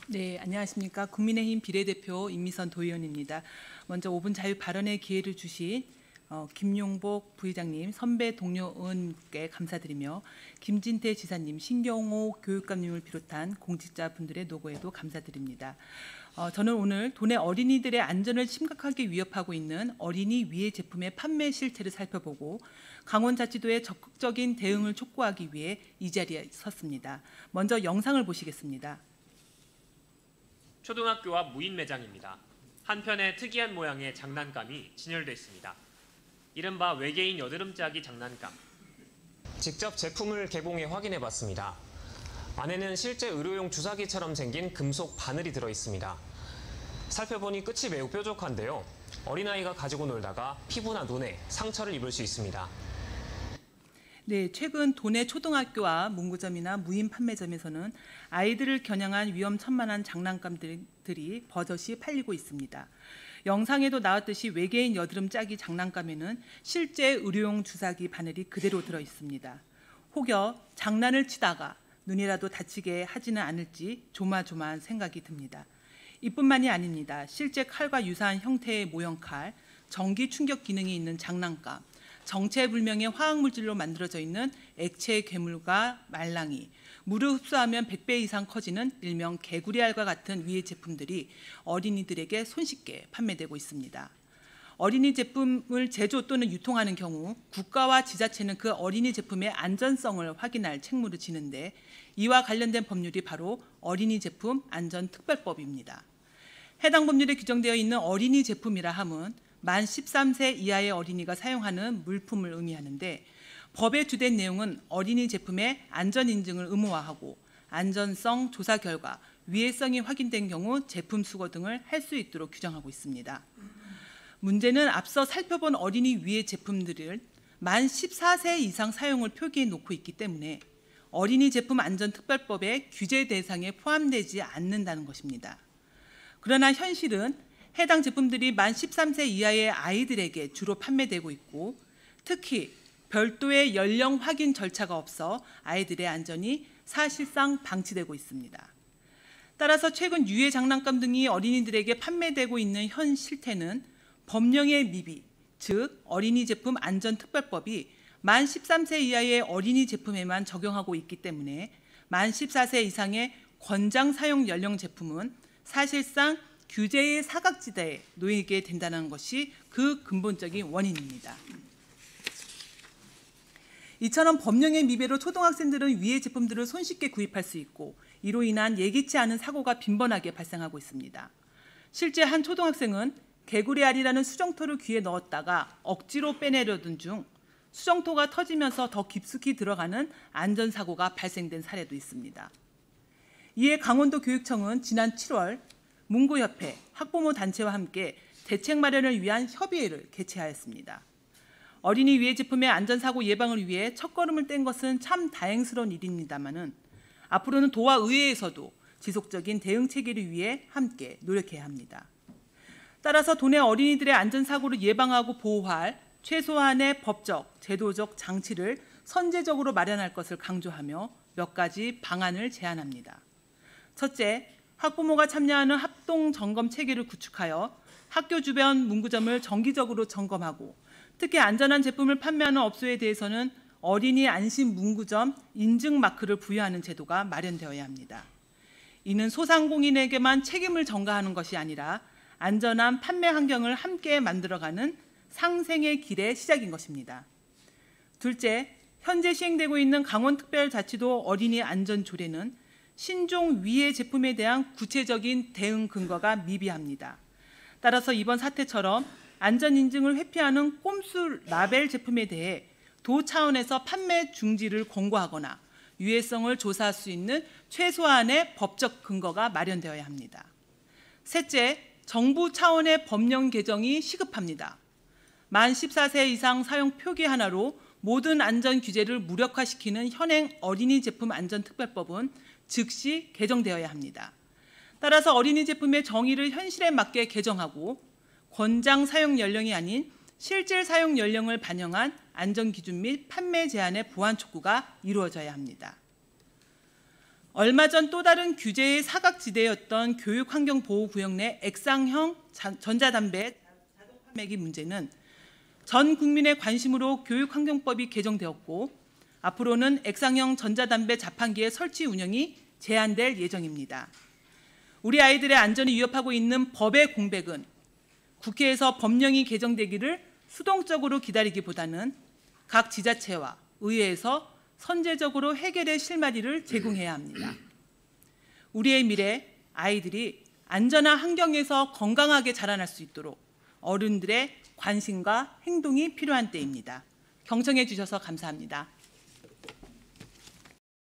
네, 안녕하십니까. 국민의힘 비례대표 임미선 도의원입니다. 먼저 5분 자유 발언의 기회를 주신 김용복 부의장님, 선배 동료 의원님께 감사드리며 김진태 지사님, 신경호 교육감님을 비롯한 공직자분들의 노고에도 감사드립니다. 저는 오늘 도내 어린이들의 안전을 심각하게 위협하고 있는 어린이 위해 제품의 판매 실태를 살펴보고 강원자치도의 적극적인 대응을 촉구하기 위해 이 자리에 섰습니다. 먼저 영상을 보시겠습니다. 초등학교와 무인 매장입니다. 한편에 특이한 모양의 장난감이 진열돼 있습니다. 이른바 외계인 여드름짜기 장난감. 직접 제품을 개봉해 확인해봤습니다. 안에는 실제 의료용 주사기처럼 생긴 금속 바늘이 들어있습니다. 살펴보니 끝이 매우 뾰족한데요. 어린아이가 가지고 놀다가 피부나 눈에 상처를 입을 수 있습니다. 네, 최근 도내 초등학교와 문구점이나 무인 판매점에서는 아이들을 겨냥한 위험천만한 장난감들이 버젓이 팔리고 있습니다. 영상에도 나왔듯이 외계인 여드름 짜기 장난감에는 실제 의료용 주사기 바늘이 그대로 들어 있습니다. 혹여 장난을 치다가 눈이라도 다치게 하지는 않을지 조마조마한 생각이 듭니다. 이뿐만이 아닙니다. 실제 칼과 유사한 형태의 모형 칼, 전기 충격 기능이 있는 장난감, 정체불명의 화학물질로 만들어져 있는 액체 괴물과 말랑이, 물을 흡수하면 100배 이상 커지는 일명 개구리알과 같은 위해 제품들이 어린이들에게 손쉽게 판매되고 있습니다. 어린이 제품을 제조 또는 유통하는 경우 국가와 지자체는 그 어린이 제품의 안전성을 확인할 책무를 지는데 이와 관련된 법률이 바로 어린이 제품 안전특별법입니다. 해당 법률에 규정되어 있는 어린이 제품이라 함은 만 13세 이하의 어린이가 사용하는 물품을 의미하는데 법의 주된 내용은 어린이 제품의 안전 인증을 의무화하고 안전성 조사 결과 위해성이 확인된 경우 제품 수거 등을 할 수 있도록 규정하고 있습니다. 문제는 앞서 살펴본 어린이 위해 제품들을 만 14세 이상 사용을 표기해 놓고 있기 때문에 어린이 제품 안전특별법의 규제 대상에 포함되지 않는다는 것입니다. 그러나 현실은 해당 제품들이 만 13세 이하의 아이들에게 주로 판매되고 있고 특히 별도의 연령 확인 절차가 없어 아이들의 안전이 사실상 방치되고 있습니다. 따라서 최근 유해 장난감 등이 어린이들에게 판매되고 있는 현 실태는 법령의 미비, 즉 어린이 제품 안전특별법이 만 13세 이하의 어린이 제품에만 적용하고 있기 때문에 만 14세 이상의 권장 사용 연령 제품은 사실상 규제의 사각지대에 놓이게 된다는 것이 그 근본적인 원인입니다. 이처럼 법령의 미비로 초등학생들은 위해 제품들을 손쉽게 구입할 수 있고 이로 인한 예기치 않은 사고가 빈번하게 발생하고 있습니다. 실제 한 초등학생은 개구리알이라는 수정토를 귀에 넣었다가 억지로 빼내려던 중 수정토가 터지면서 더 깊숙이 들어가는 안전사고가 발생된 사례도 있습니다. 이에 강원도 교육청은 지난 7월 문구협회, 학부모 단체와 함께 대책 마련을 위한 협의회를 개최하였습니다. 어린이 위해 제품의 안전사고 예방을 위해 첫걸음을 뗀 것은 참 다행스러운 일입니다마는 앞으로는 도와 의회에서도 지속적인 대응 체계를 위해 함께 노력해야 합니다. 따라서 도내 어린이들의 안전사고를 예방하고 보호할 최소한의 법적, 제도적 장치를 선제적으로 마련할 것을 강조하며 몇 가지 방안을 제안합니다. 첫째, 학부모가 참여하는 합동 점검 체계를 구축하여 학교 주변 문구점을 정기적으로 점검하고 특히 안전한 제품을 판매하는 업소에 대해서는 어린이 안심 문구점 인증 마크를 부여하는 제도가 마련되어야 합니다. 이는 소상공인에게만 책임을 전가하는 것이 아니라 안전한 판매 환경을 함께 만들어가는 상생의 길의 시작인 것입니다. 둘째, 현재 시행되고 있는 강원특별자치도 어린이 안전조례는 신종 위해 제품에 대한 구체적인 대응 근거가 미비합니다. 따라서 이번 사태처럼 안전인증을 회피하는 꼼수 라벨 제품에 대해 도 차원에서 판매 중지를 권고하거나 유해성을 조사할 수 있는 최소한의 법적 근거가 마련되어야 합니다. 셋째, 정부 차원의 법령 개정이 시급합니다. 만 14세 이상 사용 표기 하나로 모든 안전 규제를 무력화시키는 현행 어린이 제품 안전특별법은 즉시 개정되어야 합니다. 따라서 어린이 제품의 정의를 현실에 맞게 개정하고 권장 사용 연령이 아닌 실질 사용 연령을 반영한 안전 기준 및 판매 제한의 보완 촉구가 이루어져야 합니다. 얼마 전 또 다른 규제의 사각지대였던 교육환경보호구역 내 액상형 전자담배 자동 판매기 문제는 전 국민의 관심으로 교육환경법이 개정되었고 앞으로는 액상형 전자담배 자판기의 설치 운영이 제한될 예정입니다. 우리 아이들의 안전을 위협하고 있는 법의 공백은 국회에서 법령이 개정되기를 수동적으로 기다리기보다는 각 지자체와 의회에서 선제적으로 해결의 실마리를 제공해야 합니다. 우리의 미래, 아이들이 안전한 환경에서 건강하게 자라날 수 있도록 어른들의 관심과 행동이 필요한 때입니다. 경청해 주셔서 감사합니다.